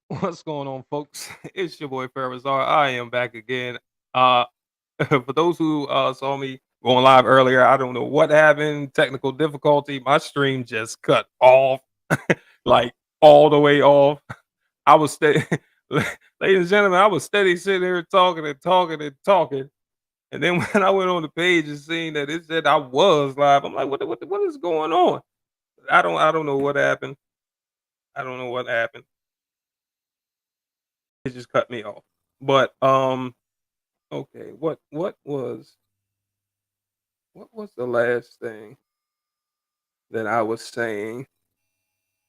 What's going on, folks? It's your boy Farazar. I am back again. Uh, for those who saw me going live earlier, I don't know what happened. Technical difficulty. My stream just cut off, like all the way off. I was steady, ladies and gentlemen. I was steady sitting here talking and talking and talking, and then when I went on the page and seen that it said I was live, I'm like, what is going on? I don't know what happened. I don't know what happened. It just cut me off. But okay, what was the last thing that I was saying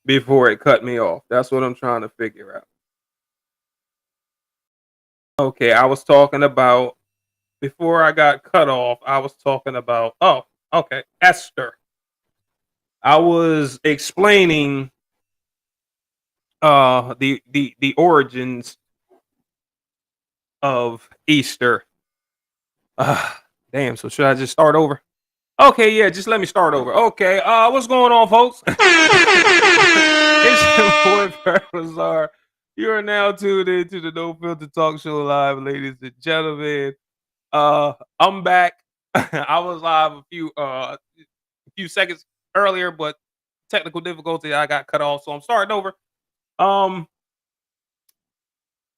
before it cut me off? That's what I'm trying to figure out. Okay, I was talking about before I got cut off, I was talking about okay, Esther. I was explaining the origins of Easter. Uh damn, so should I just start over? Okay, yeah, just let me start over. Okay, what's going on, folks? It's your boy Barazar. You are now tuned into the No Filter Talk Show live, ladies and gentlemen. I'm back. I was live a few seconds earlier, but technical difficulty, I got cut off, so I'm starting over. Um,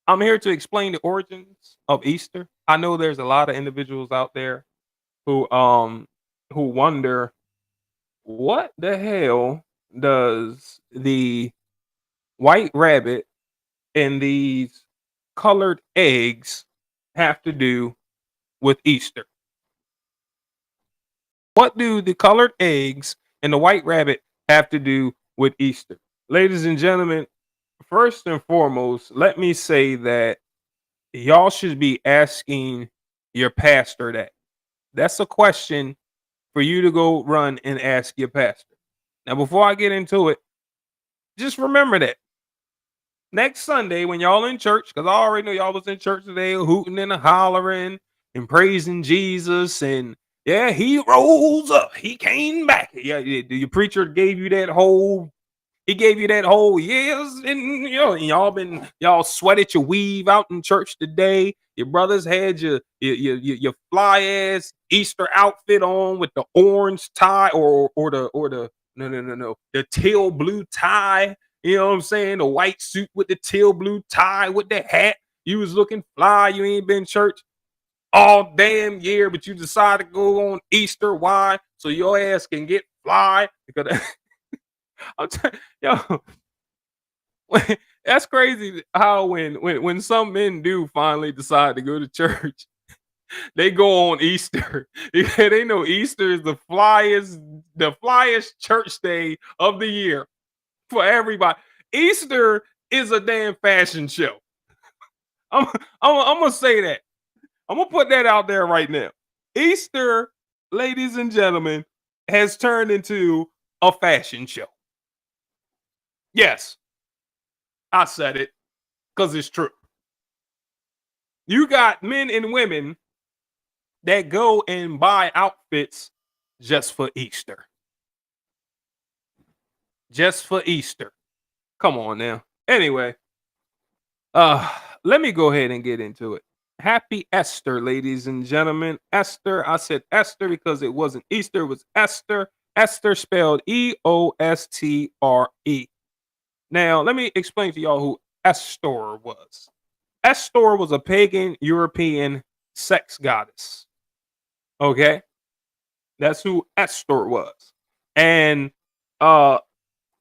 I'm here to explain the origins of Easter. I know there's a lot of individuals out there who who wonder what the hell does the white rabbit and these colored eggs have to do with Easter? What do the colored eggs and the white rabbit have to do with Easter? Ladies and gentlemen, first and foremost, let me say that y'all should be asking your pastor that. That's a question for you to go run and ask your pastor. Now, before I get into it, just remember that next Sunday when y'all in church, because I already know y'all was in church today, hooting and hollering and praising Jesus, and yeah, he rose up, he came back. Yeah, your preacher gave you that whole. He gave you that whole yes, and and y'all sweated your weave out in church today. Your brothers had your fly ass Easter outfit on with the orange tie or the no the teal blue tie. You know what I'm saying? The white suit with the teal blue tie with the hat. You was looking fly. You ain't been church all damn year, but you decided to go on Easter. Why? So your ass can get fly because yo, that's crazy how when some men do finally decide to go to church, they go on Easter. Yeah, they know Easter is the flyest church day of the year for everybody. Easter is a damn fashion show. I'm I'm gonna say that. I'm gonna put that out there right now. Easter, ladies and gentlemen, has turned into a fashion show. Yes, I said it because it's true. You got men and women that go and buy outfits just for Easter. Just for Easter. Come on now. Anyway, uh let me go ahead and get into it. Happy Esther, ladies and gentlemen. Esther, I said Esther because it wasn't Easter, it was Esther. Esther spelled Eostre. Now, let me explain to y'all who Estor was. Estor was a pagan European sex goddess. Okay? That's who Estor was. And uh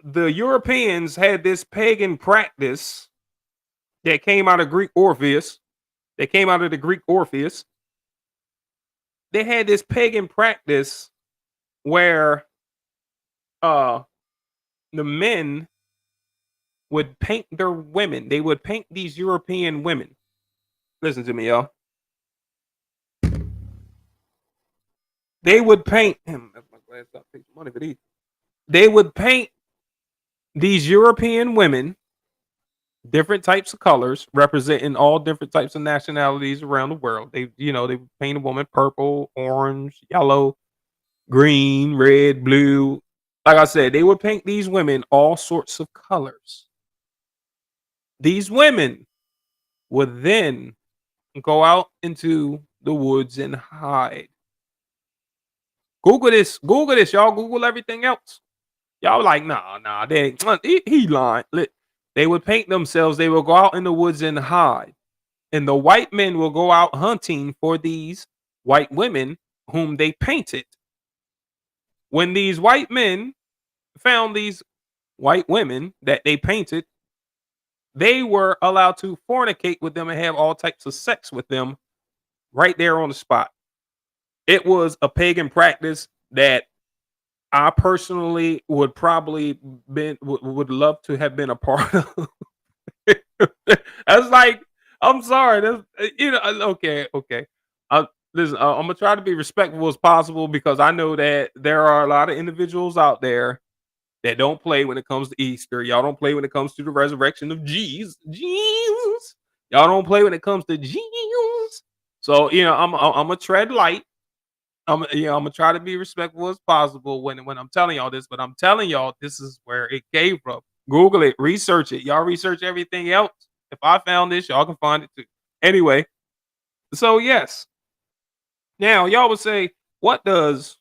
the Europeans had this pagan practice that came out of Greek Orpheus. They came out of the Greek Orpheus. They had this pagan practice where uh the men would paint their women. They would paint these European women. Listen to me, y'all. They would paint him. That's my glass up. Take money for these. They would paint these European women different types of colors representing all different types of nationalities around the world. They paint a woman purple, orange, yellow, green, red, blue. Like I said, they would paint these women all sorts of colors. These women would then go out into the woods and hide. Google this, y'all. Google everything else. Y'all like, nah, they ain't, he lying. They would paint themselves. They will go out in the woods and hide. And the white men will go out hunting for these white women whom they painted. When these white men found these white women that they painted, they were allowed to fornicate with them and have all types of sex with them right there on the spot. It was a pagan practice that I personally would probably would love to have been a part of. That's like, I'm sorry. That's okay. Listen, I'm gonna try to be respectful as possible because I know that there are a lot of individuals out there that don't play when it comes to Easter. Y'all don't play when it comes to the resurrection of Jesus. Jesus. Y'all don't play when it comes to Jesus. So I'm gonna tread light. I'm gonna try to be respectful as possible when I'm telling y'all this, but I'm telling y'all this is where it came from. Google it, research it. Y'all research everything else. If I found this, y'all can find it too. Anyway, so yes. Now y'all would say, what does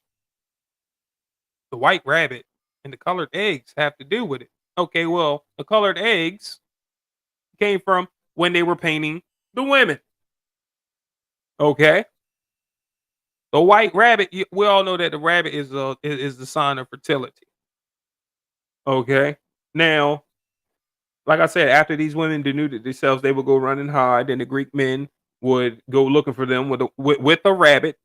the white rabbit and the colored eggs have to do with it? Okay, well, the colored eggs came from when they were painting the women. Okay. The white rabbit, we all know that the rabbit is the sign of fertility. Okay. Now, like I said, after these women denuded themselves, they would go run and hide, and the Greek men would go looking for them with a rabbit.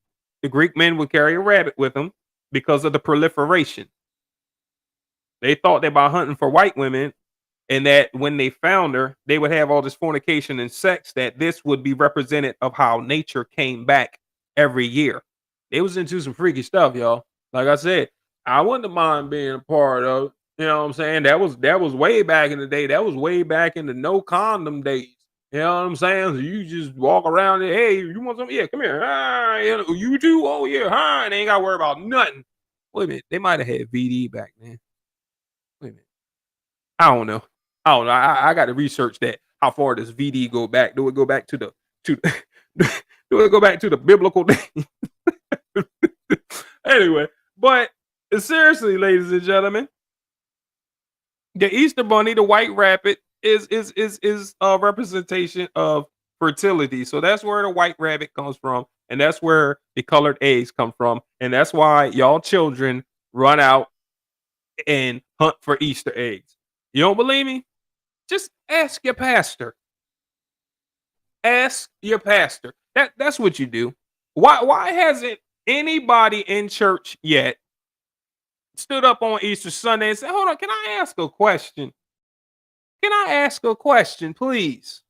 The Greek men would carry a rabbit with them because of the proliferation. They thought that by hunting for white women, and that when they found her, they would have all this fornication and sex, that this would be representative of how nature came back every year. They was into some freaky stuff, y'all. Like I said, I wouldn't mind being a part of it. You know what I'm saying? That was way back in the day. That was way back in the no condom days. You know what I'm saying? So you just walk around and, hey, you want something? Yeah, come here. Ah, you too? Oh yeah, hi. And they ain't gotta worry about nothing. Wait a minute, they might have had VD back then. Wait a minute. I don't know. I don't know. I got to research that. How far does VD go back? Do it go back to the to do it go back to the biblical day? Anyway, but seriously, ladies and gentlemen, the Easter Bunny, the White Rabbit, is a representation of fertility. So that's where the White Rabbit comes from, and that's where the colored eggs come from, and that's why y'all children run out and hunt for Easter eggs. You don't believe me? Just ask your pastor. Ask your pastor. That's what you do. Why hasn't anybody in church yet stood up on Easter Sunday and said, "Hold on, can I ask a question? Can I ask a question, please?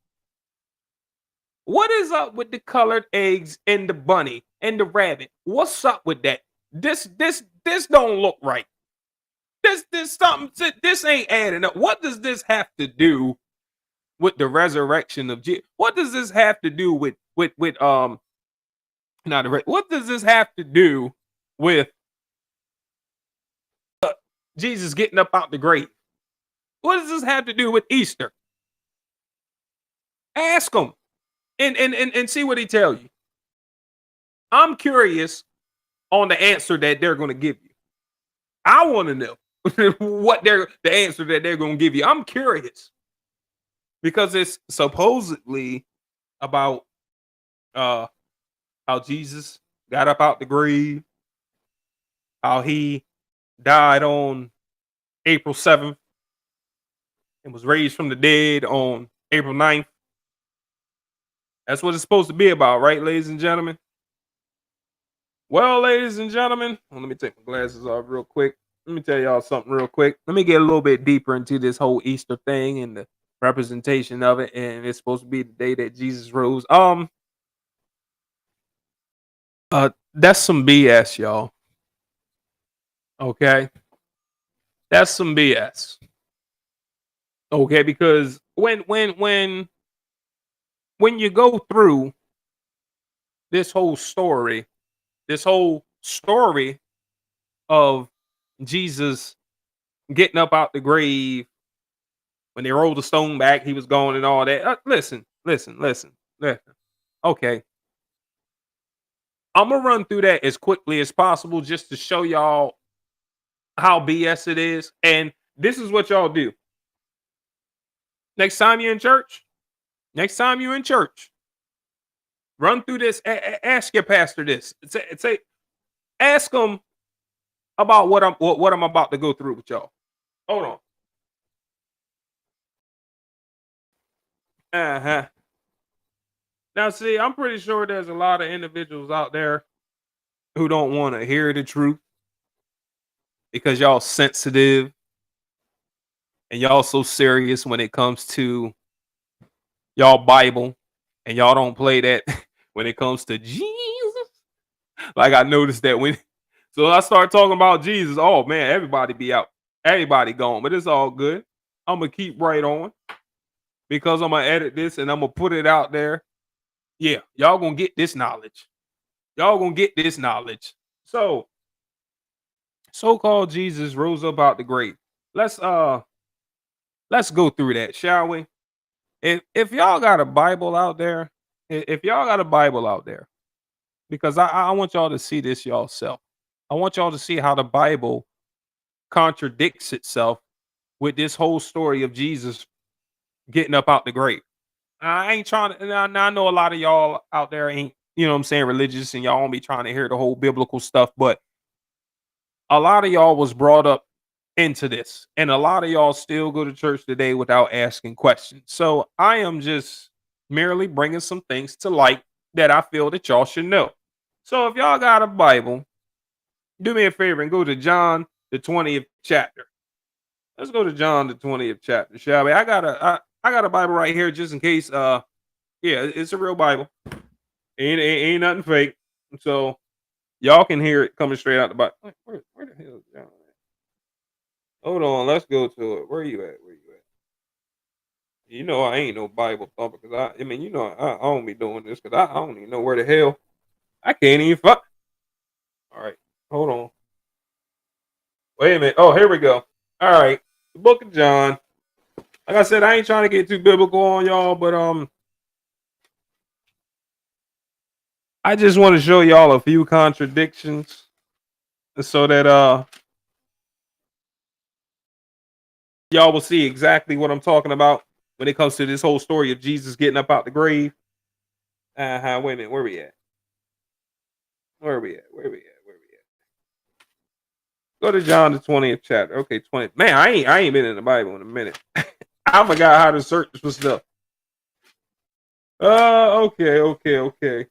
What is up with the colored eggs and the bunny and the rabbit? What's up with that? This don't look right. This something. This ain't adding up. What does this have to do with the resurrection of Jesus? What does this have to do with not the what does this have to do with Jesus getting up out the grave? What does this have to do with Easter? Ask him and see what he tell you. I'm curious on the answer that they're going to give you. I want to know what the answer that they're going to give you. I'm curious because it's supposedly about uh how Jesus got up out the grave, how he died on April 7th and was raised from the dead on April 9th. That's what it's supposed to be about, right, ladies and gentlemen? Well, ladies and gentlemen, let me take my glasses off real quick. Let me tell y'all something real quick. Let me get a little bit deeper into this whole Easter thing and the representation of it. And it's supposed to be the day that Jesus rose. That's some BS, y'all. Okay, that's some BS. Okay, because when when you go through this whole story, this whole story of Jesus getting up out the grave, when they rolled the stone back, he was gone and all that. Listen. Okay, I'm gonna run through that as quickly as possible just to show y'all how BS it is. And this is what y'all do. Next time you're in church, next time you're in church, run through this. Ask your pastor this. Ask them about what I'm about to go through with y'all. Hold on. Uh-huh. Now, see, I'm pretty sure there's a lot of individuals out there who don't want to hear the truth because y'all sensitive and y'all so serious when it comes to y'all Bible, and y'all don't play that when it comes to Jesus. Like I noticed that when so I start talking about Jesus, oh man, everybody be out, everybody gone, but it's all good. I'm gonna keep right on because I'm gonna edit this and I'm gonna put it out there. Yeah, y'all gonna get this knowledge. Y'all gonna get this knowledge. So, so-called Jesus rose up out the grave. Let's uh let's go through that, shall we? If y'all got a Bible out there, if y'all got a Bible out there, because I want y'all to see this y'all self. I want y'all to see how the Bible contradicts itself with this whole story of Jesus getting up out the grave. I ain't trying to. Now I know a lot of y'all out there ain't, you know what I'm saying, religious, and y'all won't be trying to hear the whole biblical stuff, but a lot of y'all was brought up into this, and a lot of y'all still go to church today without asking questions. So I am just merely bringing some things to light that I feel that y'all should know. So if y'all got a Bible, do me a favor and go to John the 20th chapter. Let's go to John the 20th chapter, shall we? I got a Bible right here just in case. Yeah, it's a real Bible. Ain't nothing fake. So y'all can hear it coming straight out the Bible. Where the hell is John at? Hold on, let's go to it. Where you at? Where you at? You know I ain't no Bible thumper because I mean, you know I don't be doing this because I don't even know where the hell I can't even fuck. All right, hold on. Wait a minute. Oh, here we go. All right, the Book of John. Like I said, I ain't trying to get too biblical on y'all, but I just want to show y'all a few contradictions so that y'all will see exactly what I'm talking about when it comes to this whole story of Jesus getting up out the grave. Wait a minute, where we at? Where we at? Where we at? Where we at? Go to John the 20th chapter. Okay, 20. Man, I ain't been in the Bible in a minute. I forgot how to search for stuff. Okay.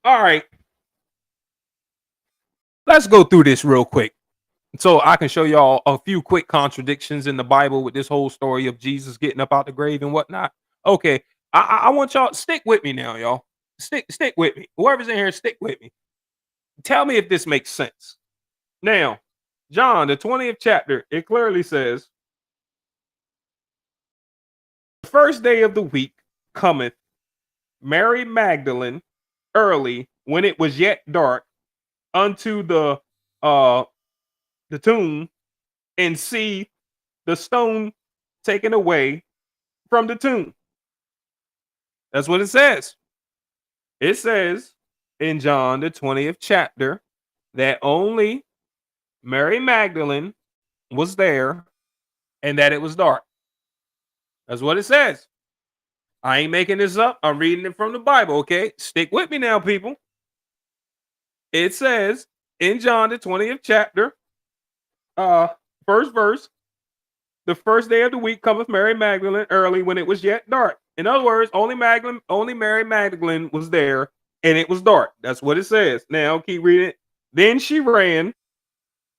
All right. Let's go through this real quick so I can show y'all a few quick contradictions in the Bible with this whole story of Jesus getting up out the grave and whatnot. Okay, I want y'all stick with me now, y'all. Stick with me. Whoever's in here, stick with me. Tell me if this makes sense. Now, John, the 20th chapter, it clearly says, "The first day of the week cometh Mary Magdalene early, when it was yet dark, unto uh the tomb, and see the stone taken away from the tomb." That's what it says. It says in John the 20th chapter that only Mary Magdalene was there and that it was dark. That's what it says. I ain't making this up. I'm reading it from the Bible, okay? Stick with me now, people. It says in John the 20th chapter, uh, first verse, "The first day of the week cometh Mary Magdalene early, when it was yet dark." In other words, only Mary Magdalene was there, and it was dark. That's what it says. Now keep reading it. "Then she ran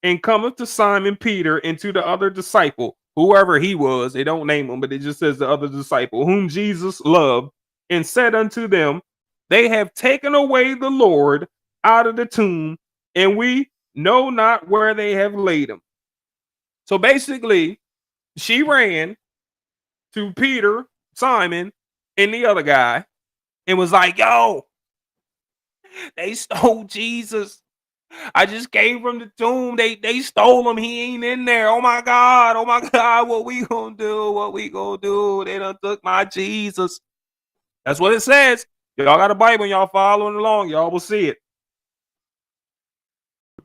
and cometh to Simon Peter and to the other disciple," whoever he was, they don't name him, but it just says the other disciple, "whom Jesus loved, and said unto them, They have taken away the Lord out of the tomb, and we know not where they have laid him." So basically, she ran to Peter, Simon, and the other guy, and was like, "Yo, they stole Jesus. I just came from the tomb. They stole him. He ain't in there. Oh my God. Oh my God. What we gonna do? What we gonna do? They done took my Jesus." That's what it says. Y'all got a Bible and y'all following along. Y'all will see it.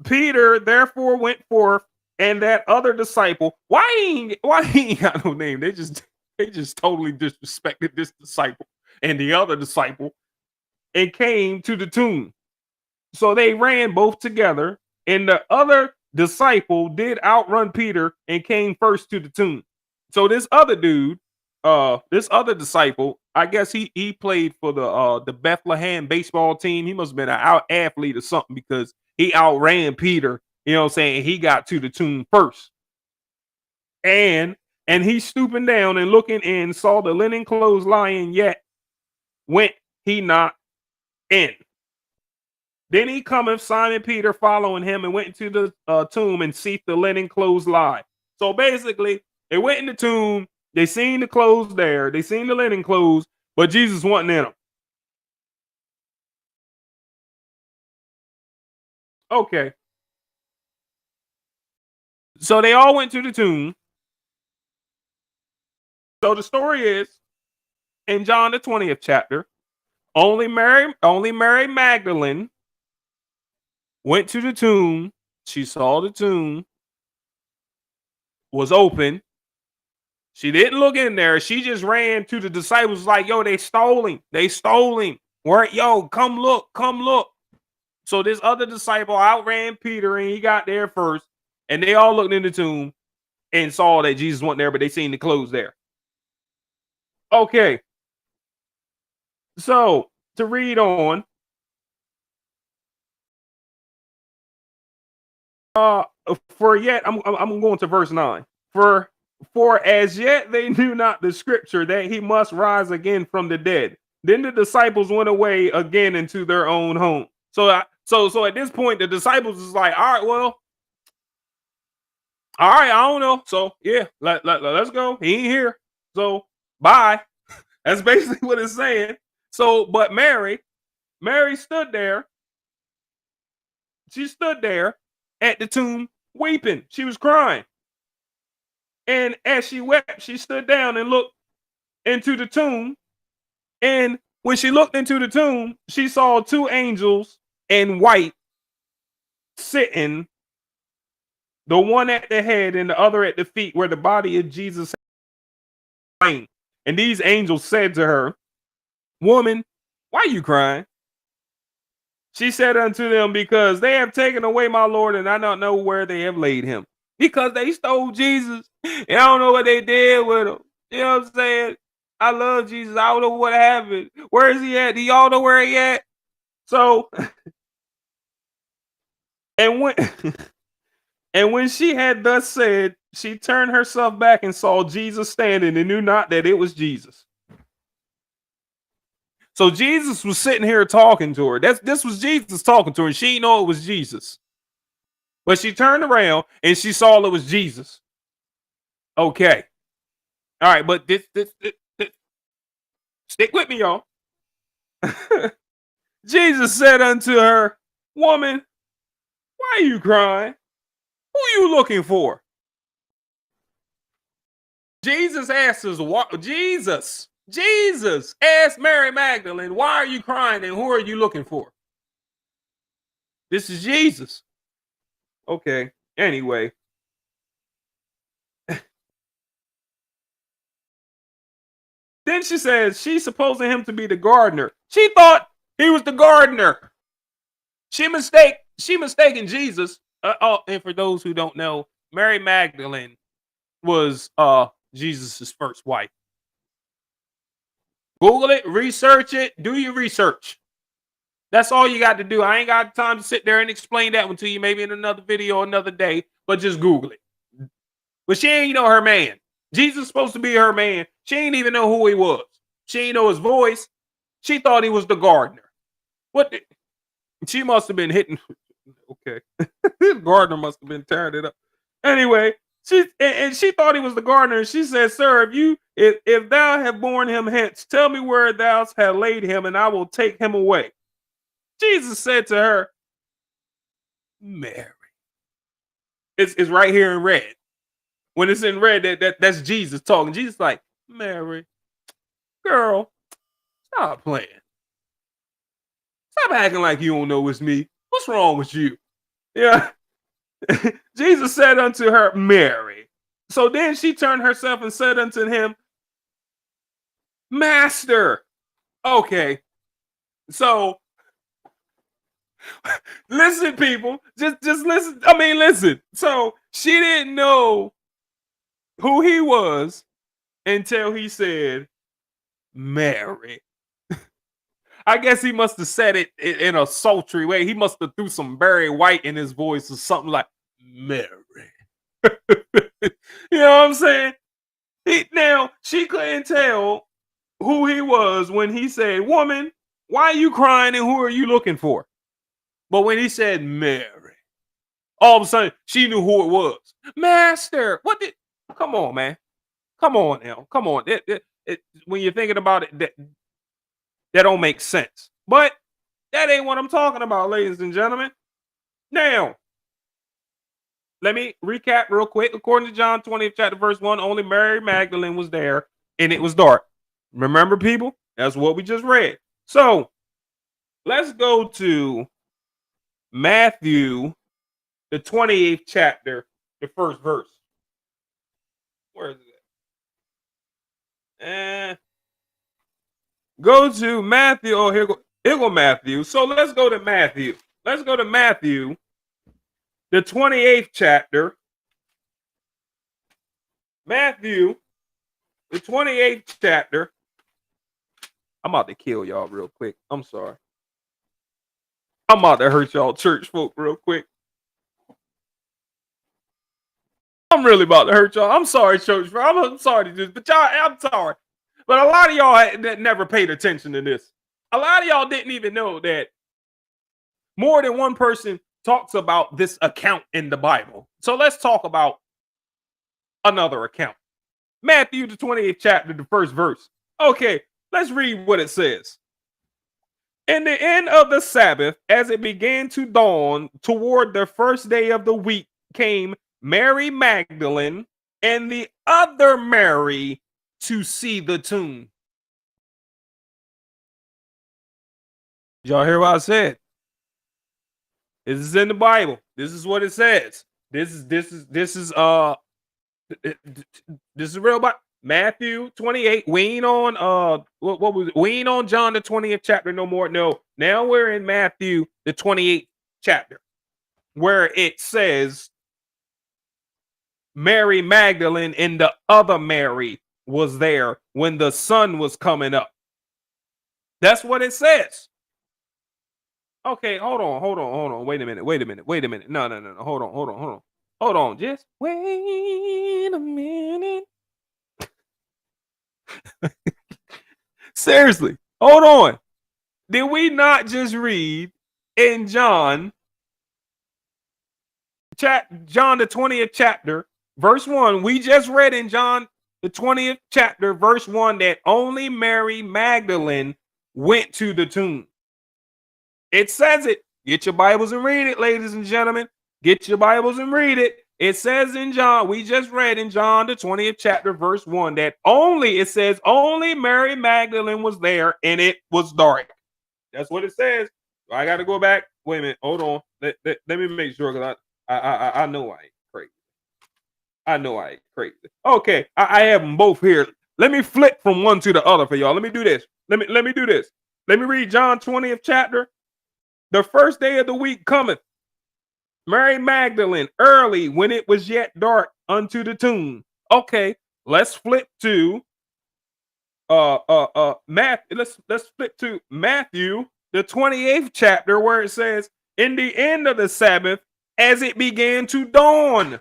Peter therefore went forth, and that other disciple. Why he ain't got no name? They just totally disrespected this disciple and the other disciple and came to the tomb. So they ran both together, and the other disciple did outrun Peter and came first to the tomb. So this other disciple, I guess he played for the Bethlehem baseball team. He must have been an out athlete or something because he outran Peter. You know what I'm saying? He got to the tomb first. And he stooping down and looking in, saw the linen clothes lying, yet went he not in. Then he cometh, Simon Peter following him, and went into the tomb and seeth the linen clothes lie. So basically, they went in the tomb, they seen the clothes there, they seen the linen clothes, but Jesus wasn't in them. Okay. So they all went to the tomb. So the story is in John the 20th chapter, only Mary Magdalene went to the tomb. She saw the tomb was open. She didn't look in there. She just ran to the disciples like, "Yo, they stole him. They stole him. Yo, come look, come look." So this other disciple outran Peter and he got there first. And they all looked in the tomb and saw that Jesus wasn't there, but they seen the clothes there. Okay. So to read on, for yet, I'm going to verse 9. For as yet they knew not the scripture that he must rise again from the dead. Then the disciples went away again into their own home. So at this point, the disciples is like, all right, well, all right, I don't know. So yeah, let's go. He ain't here. So bye. That's basically what it's saying. So, but Mary stood there. She stood there at the tomb weeping. She was crying. And as she wept, she stood down and looked into the tomb. And when she looked into the tomb, she saw two angels in white sitting, the one at the head and the other at the feet, where the body of Jesus lain. And these angels said to her, "Woman, why are you crying?" She said unto them, "Because they have taken away my Lord, and I don't know where they have laid him." Because they stole Jesus, and I don't know what they did with him. You know what I'm saying? I love Jesus. I don't know what happened. Where is he at? Do y'all know where he at? So, and when and when she had thus said, she turned herself back and saw Jesus standing, and knew not that it was Jesus. So Jesus was sitting here talking to her. This was Jesus talking to her. And she didn't know it was Jesus. But she turned around and she saw it was Jesus. Okay. All right, but this stick with me, y'all. Jesus said unto her, "Woman, why are you crying? Who are you looking for?" Jesus asked us, what Jesus asked Mary Magdalene, "Why are you crying and who are you looking for?" This is Jesus. Okay. Anyway. Then she says she's supposing him to be the gardener. She thought he was the gardener. She mistaken Jesus. And for those who don't know, Mary Magdalene was Jesus's first wife. Google it, research it, do your research. That's all you got to do. I ain't got time to sit there and explain that one to you, maybe in another video another day, but just Google it. But she ain't know her man. Jesus is supposed to be her man. She ain't even know who he was. She ain't know his voice. She thought he was the gardener. She must have been hitting. Okay. Gardener must have been tearing it up. Anyway, she thought he was the gardener. And she said, "Sir, If thou have borne him hence, tell me where thou hast laid him, and I will take him away. Jesus said to her, Mary. It's right here in red. When it's in red, that's Jesus talking. Jesus like, Mary, girl, stop playing. Stop acting like you don't know it's me. What's wrong with you? Yeah. Jesus said unto her, Mary. So then she turned herself and said unto him, Master. Okay. So listen, people. Just listen. I mean, listen. So she didn't know who he was until he said, Mary. I guess he must have said it in a sultry way. He must have threw some Barry White in his voice or something like, Mary. You know what I'm saying? Now, she couldn't tell who he was when he said, Woman, why are you crying and who are you looking for? But when he said Mary, all of a sudden she knew who it was. Master, what did? Come on, man. Come on now. Come on. When you're thinking about it, that don't make sense. But that ain't what I'm talking about, ladies and gentlemen. Now, let me recap real quick. According to John 20th chapter, verse 1, only Mary Magdalene was there, and it was dark. Remember, people? That's what we just read. So let's go to Matthew, the 28th chapter, the first verse. Where is it? Go to Matthew. Oh, here go Matthew. So let's go to Matthew. Let's go to Matthew, the 28th chapter. Matthew, the 28th chapter. I'm about to kill y'all real quick. I'm sorry. I'm about to hurt y'all church folk real quick. I'm really about to hurt y'all. I'm sorry, church. I'm sorry to do this, but y'all, I'm sorry. But a lot of y'all never paid attention to this. A lot of y'all didn't even know that more than one person talks about this account in the Bible. So let's talk about another account. Matthew, the 28th chapter, the first verse. Okay, let's read what it says. In the end of the Sabbath, as it began to dawn toward the first day of the week, came Mary Magdalene and the other Mary to see the tomb. Did y'all hear what I said? This is in the Bible. This is what it says. This is real Bible. Matthew 28. We ain't on what was it? We ain't on John the 20th chapter no more. No, now we're in Matthew the 28th chapter, where it says Mary Magdalene and the other Mary was there when the sun was coming up. That's what it says. Okay, hold on. Wait a minute. No. Hold on. Just wait a minute. Seriously, hold on. Did we not just read in John the 20th chapter, verse 1? We just read in John the 20th chapter, verse 1, that only Mary Magdalene went to the tomb. It says it. Get your Bibles and read it, ladies and gentlemen. Get your Bibles and read it. It says in John, we just read in John the 20th chapter, verse 1, that it says only Mary Magdalene was there and it was dark. That's what it says. I got to go back. Wait a minute. Hold on. Let me make sure, because I know I ain't crazy. I know I ain't crazy. Okay, I have them both here. Let me flip from one to the other for y'all. Let me do this. Let me do this. Let me read John 20th chapter. The first day of the week cometh, Mary Magdalene, early when it was yet dark, unto the tomb. Okay, let's flip to Matthew. Let's flip to Matthew, the 28th chapter, where it says, in the end of the Sabbath, as it began to dawn.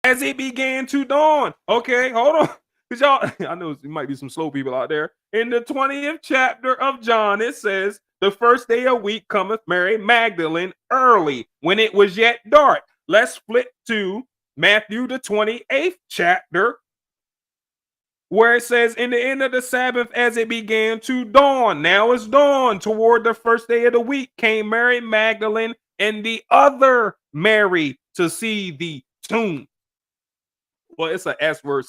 As it began to dawn. Okay, hold on. Because y'all, I know there might be some slow people out there. In the 20th chapter of John, it says, the first day of week cometh Mary Magdalene early, when it was yet dark. Let's flip to Matthew, the 28th chapter, where it says, in the end of the Sabbath, as it began to dawn. Now it's dawn. Toward the first day of the week came Mary Magdalene and the other Mary to see the tomb. Well, it's an S word,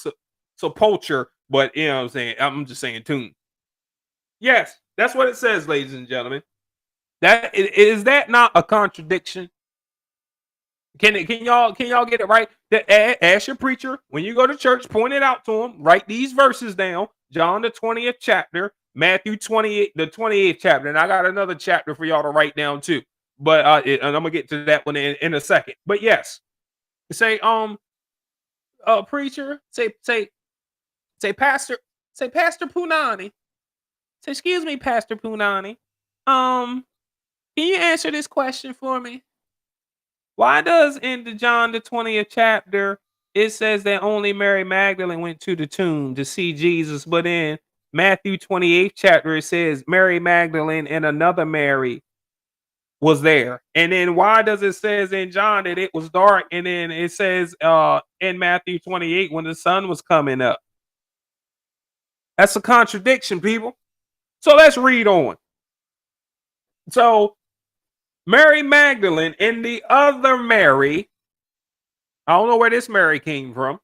sepulcher, but you know what I'm saying? I'm just saying tomb. Yes, that's what it says, ladies and gentlemen. That is that not a contradiction? Can y'all get it right? Ask your preacher when you go to church, point it out to him. Write these verses down. John the 20th chapter, Matthew 28, the 28th chapter, and I got another chapter for y'all to write down too. But and I'm gonna get to that one in a second. But yes, say preacher, say Pastor Punani. Say, excuse me, Pastor Punani. Can you answer this question for me? Why does in the John the 20th chapter it says that only Mary Magdalene went to the tomb to see Jesus, but in Matthew 28th chapter it says Mary Magdalene and another Mary was there. And then why does it says in John that it was dark and then it says in Matthew 28 when the sun was coming up? That's a contradiction, people. So let's read on. So Mary Magdalene and the other Mary, I don't know where this Mary came from.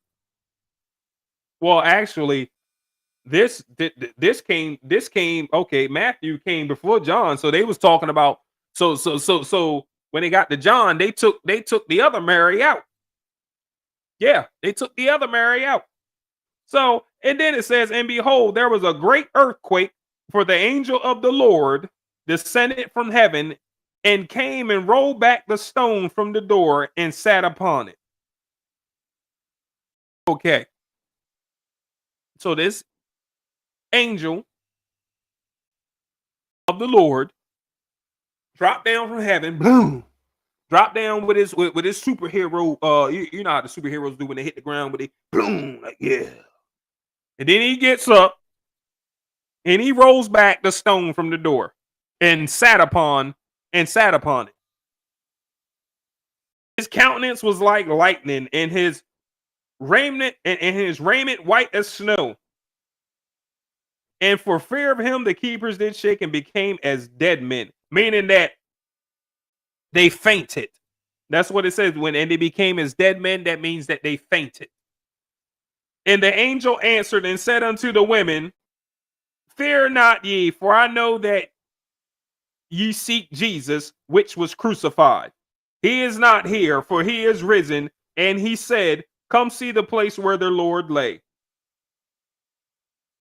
Well, actually, this came okay. Matthew came before John, so they was talking about so when they got to John, they took the other Mary out. Yeah, they took the other Mary out. So and then it says, and behold, there was a great earthquake, for the angel of the Lord descended from heaven and came and rolled back the stone from the door and sat upon it. Okay. So this angel of the Lord dropped down from heaven, boom, dropped down with his superhero. You know how the superheroes do when they hit the ground, but they boom, like yeah. And then he gets up and he rolls back the stone from the door and sat upon it. His countenance was like lightning, and his raiment white as snow. And for fear of him, the keepers did shake and became as dead men, meaning that they fainted. That's what it says. And they became as dead men, that means that they fainted. And the angel answered and said unto the women, fear not ye, for I know that ye seek Jesus, which was crucified. He is not here, for he is risen. And he said, come see the place where the Lord lay.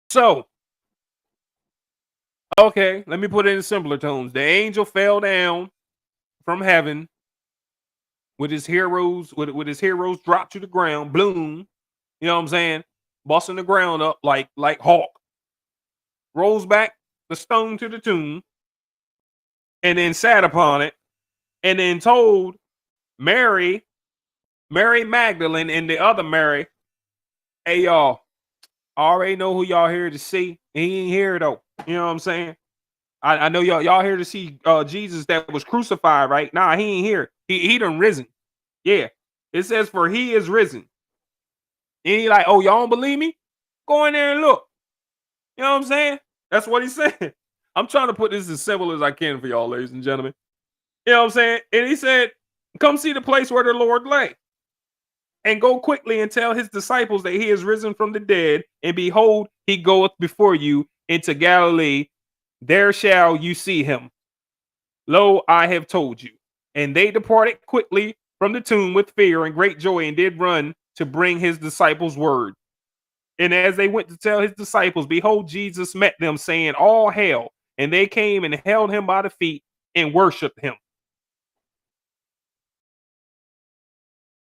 So, okay, let me put it in simpler tones. The angel fell down from heaven with his heroes, with his heroes dropped to the ground, bloom. You know what I'm saying? Busting the ground up like Hawk. Rolls back the stone to the tomb, and then sat upon it, and then told Mary Magdalene and the other Mary, hey y'all, I already know who y'all here to see. He ain't here though. You know what I'm saying? I know y'all here to see Jesus that was crucified, right? Nah, he ain't here. He done risen. Yeah. It says, for he is risen. And he like, oh, y'all don't believe me? Go in there and look. You know what I'm saying? That's what he said. I'm trying to put this as simple as I can for y'all, ladies and gentlemen. You know what I'm saying? And he said, come see the place where the Lord lay. And go quickly and tell his disciples that he is risen from the dead. And behold, he goeth before you into Galilee. There shall you see him. Lo, I have told you. And they departed quickly from the tomb with fear and great joy, and did run to bring his disciples word. And as they went to tell his disciples, behold, Jesus met them, saying, all hail. And they came and held him by the feet and worshiped him.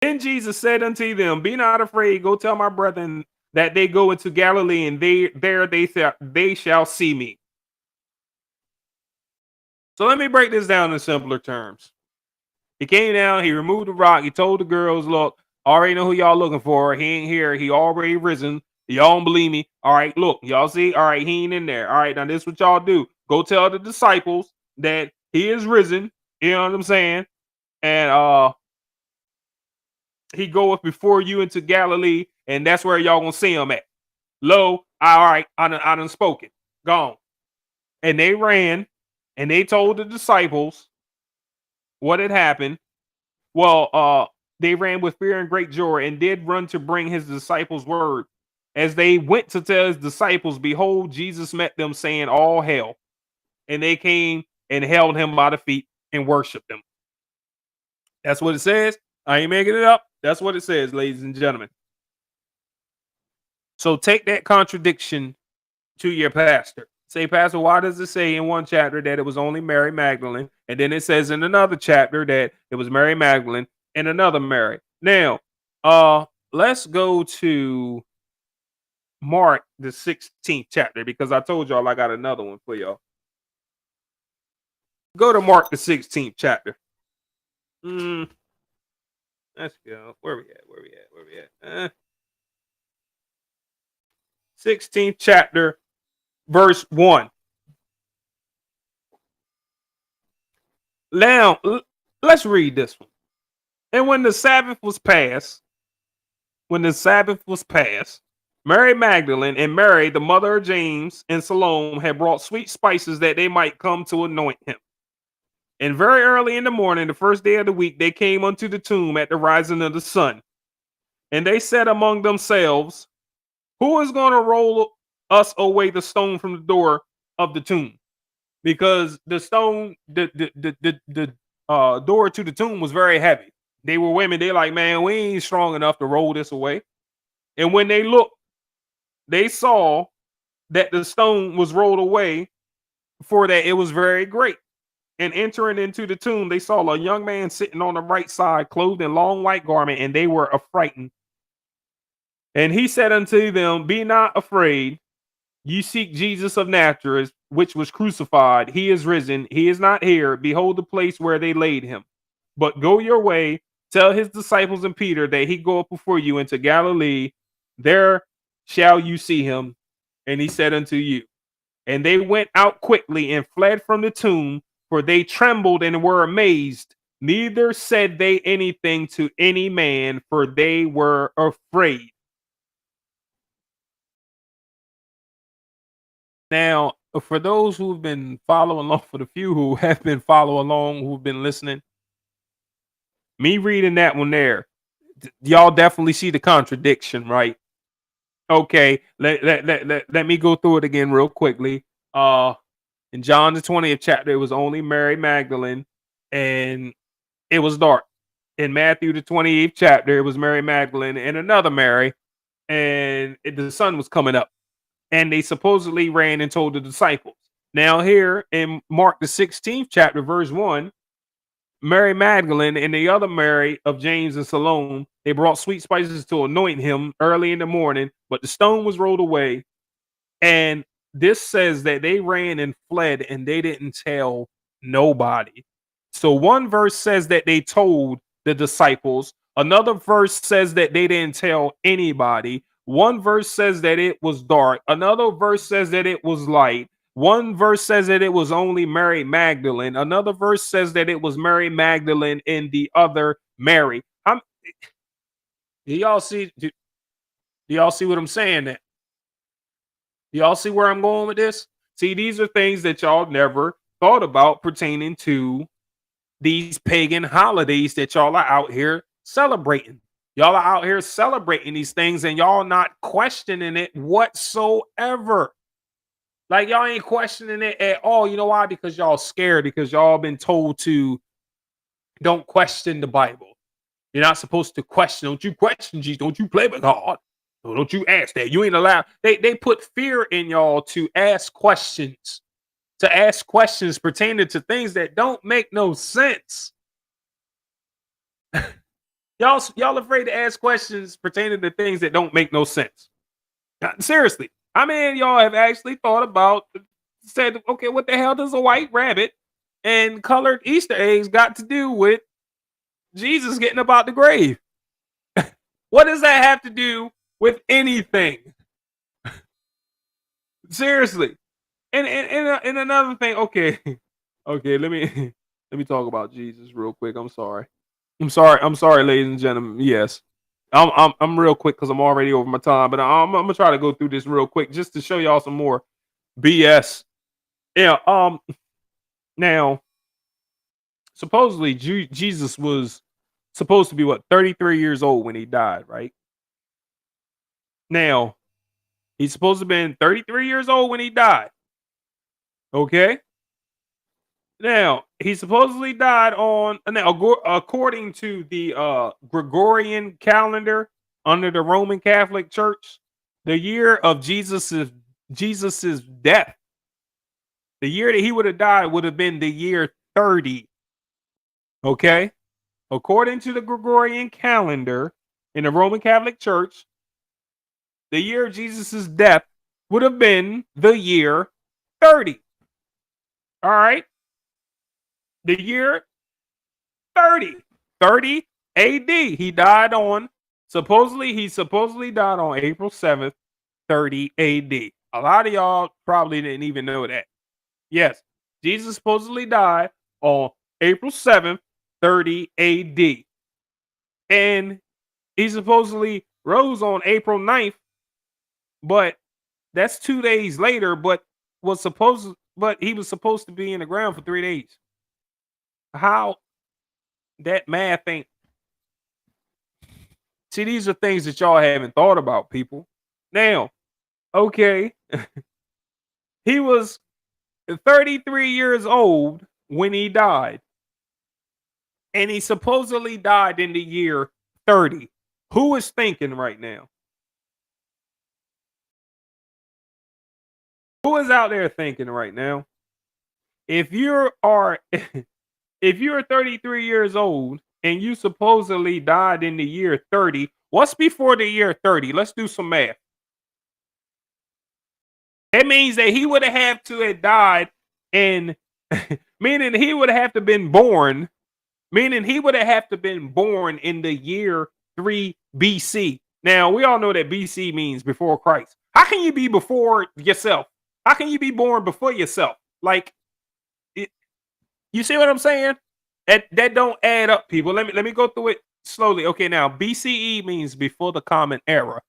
Then Jesus said unto them, be not afraid, go tell my brethren that they go into Galilee, and they shall see me. So let me break this down in simpler terms. He came down, he removed the rock, he told the girls, look, I already know who y'all looking for. He ain't here, he already risen. Y'all don't believe me. All right, look, y'all see? All right, he ain't in there. All right, now this is what y'all do. Go tell the disciples that he is risen. You know what I'm saying? And he goeth before you into Galilee, and that's where y'all gonna see him at. Lo, all right, I done spoken. Gone. And they ran and they told the disciples what had happened. Well, they ran with fear and great joy and did run to bring his disciples word. As they went to tell his disciples, behold, Jesus met them, saying, all hail. And they came and held him by the feet and worshiped him. That's what it says. I ain't making it up. That's what it says, ladies and gentlemen. So take that contradiction to your pastor. Say, Pastor, why does it say in one chapter that it was only Mary Magdalene? And then it says in another chapter that it was Mary Magdalene and another Mary. Now, let's go to Mark, the 16th chapter, because I told y'all I got another one for y'all. Go to Mark, the 16th chapter. Let's go. Where we at? 16th chapter, verse 1. Now, let's read this one. And when the Sabbath was passed, Mary Magdalene and Mary, the mother of James and Salome, had brought sweet spices that they might come to anoint him. And very early in the morning, the first day of the week, they came unto the tomb at the rising of the sun. And they said among themselves, who is going to roll us away the stone from the door of the tomb? Because the stone, the door to the tomb was very heavy. They were women. They like, man, we ain't strong enough to roll this away. And when they looked, they saw that the stone was rolled away, for that it was very great. And entering into the tomb, they saw a young man sitting on the right side, clothed in long white garment, and they were affrighted. And he said unto them, be not afraid. Ye seek Jesus of Nazareth, which was crucified. He is risen. He is not here. Behold the place where they laid him. But go your way, tell his disciples and Peter that he go up before you into Galilee. There shall you see him. And he said unto you. And they went out quickly and fled from the tomb, for they trembled and were amazed. Neither said they anything to any man, for they were afraid. Now, for those who've been following along, for the few who have been following along, who've been listening, me reading that one there, y'all definitely see the contradiction, right? Okay, let me go through it again real quickly. In John the 20th chapter, it was only Mary Magdalene, and it was dark. In Matthew the 28th chapter, it was Mary Magdalene and another Mary, and the sun was coming up. And they supposedly ran and told the disciples. Now, here in Mark the 16th chapter, verse 1, Mary Magdalene and the other Mary of James and Salome, they brought sweet spices to anoint him early in the morning, but the stone was rolled away. And this says that they ran and fled and they didn't tell nobody. So one verse says that they told the disciples. Another verse says that they didn't tell anybody. One verse says that it was dark. Another verse says that it was light. One verse says that it was only Mary Magdalene. Another verse says that it was Mary Magdalene and the other Mary. Do y'all see? Do y'all see what I'm saying? That y'all see where I'm going with this? See, these are things that y'all never thought about pertaining to these pagan holidays that y'all are out here celebrating. Y'all are out here celebrating these things and y'all not questioning it whatsoever. Like y'all ain't questioning it at all. You know why? Because y'all scared, because y'all been told to don't question the Bible. You're not supposed to question. Don't you question Jesus. Don't you play with God. Don't you ask that. You ain't allowed. They put fear in y'all to ask questions. To ask questions pertaining to things that don't make no sense. Y'all afraid to ask questions pertaining to things that don't make no sense. Seriously. How many of y'all have actually thought about, said, okay, what the hell does a white rabbit and colored Easter eggs got to do with Jesus getting up out the grave? What does that have to do with anything? Seriously. And another thing, okay, let me talk about Jesus real quick. I'm sorry, ladies and gentlemen. Yes, I'm real quick because I'm already over my time, but I'm gonna try to go through this real quick just to show y'all some more BS. Yeah. Now supposedly Jesus was supposed to be what 33 years old when he died, right? Now he's supposed to have been 33 years old when he died. Okay. Now he supposedly died on now according to the Gregorian calendar under the Roman Catholic Church, the year of Jesus's death, the year that he would have died would have been the year 30. Okay, according to the Gregorian calendar in the Roman Catholic Church, the year of Jesus's death would have been the year 30. All right, the year 30. 30 AD. He supposedly died on April 7th, 30 AD. A lot of y'all probably didn't even know that. Yes, Jesus supposedly died on April 7th, 30 AD. And he supposedly rose on April 9th, but that's 2 days later, but he was supposed to be in the ground for 3 days. How that math ain't. See, these are things that y'all haven't thought about, people. Now, okay, he was 33 years old when he died, and he supposedly died in the year 30. Who is thinking right now? Who is out there thinking right now? If you are if you're 33 years old and you supposedly died in the year 30, what's before the year 30? Let's do some math. That means that he would have to have died in meaning he would have to been born, meaning he would have to been born in the year 3 BC. Now, we all know that BC means before Christ. How can you be before yourself? How can you be born before yourself? Like it, you see what I'm saying? That don't add up, people. Let me go through it slowly. Okay, now BCE means before the common era.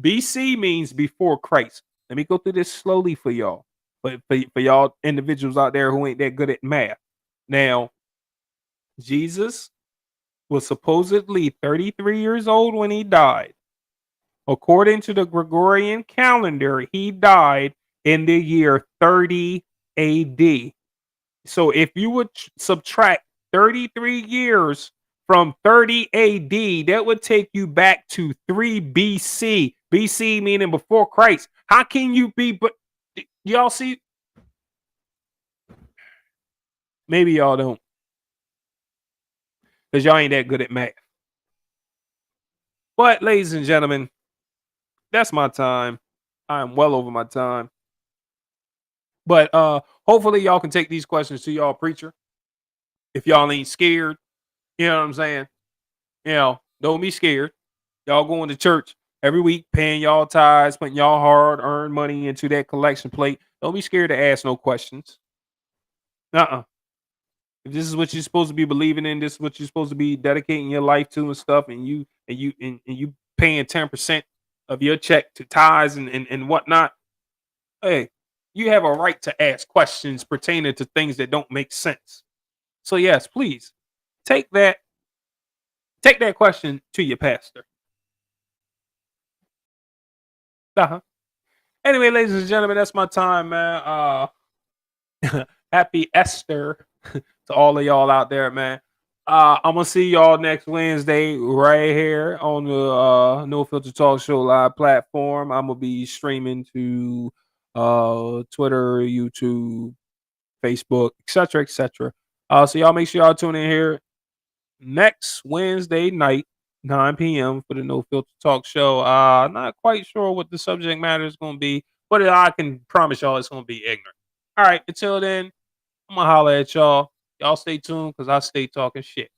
BC means before Christ. Let me go through this slowly for y'all. For y'all individuals out there who ain't that good at math. Now, Jesus was supposedly 33 years old when he died. According to the Gregorian calendar, he died in the year 30 AD. So if you would subtract 33 years from 30 AD, that would take you back to 3 BC. BC meaning before Christ. How can you be? But y'all see, maybe y'all don't, because y'all ain't that good at math. But ladies and gentlemen, that's my time. I am well over my time. But hopefully y'all can take these questions to y'all preacher. If y'all ain't scared, you know what I'm saying? Don't be scared. Y'all going to church every week, paying y'all tithes, putting y'all hard-earned money into that collection plate. Don't be scared to ask no questions. Uh-uh. If this is what you're supposed to be believing in, this is what you're supposed to be dedicating your life to and stuff, and you paying 10% of your check to tithes and whatnot. Hey, you have a right to ask questions pertaining to things that don't make sense. So yes, please take that question to your pastor. Uh-huh. Anyway, ladies and gentlemen, that's my time, man. Happy Esther to all of y'all out there, man. I'm gonna see y'all next Wednesday right here on the No Filter Talk Show live platform. I'm gonna be streaming to Twitter, YouTube, Facebook, etc., etc. So y'all make sure y'all tune in here next Wednesday night, 9 p.m. for the No Filter Talk Show. Not quite sure what the subject matter is gonna be, but I can promise y'all it's gonna be ignorant. All right, until then, I'm gonna holler at y'all. Y'all stay tuned because I stay talking shit.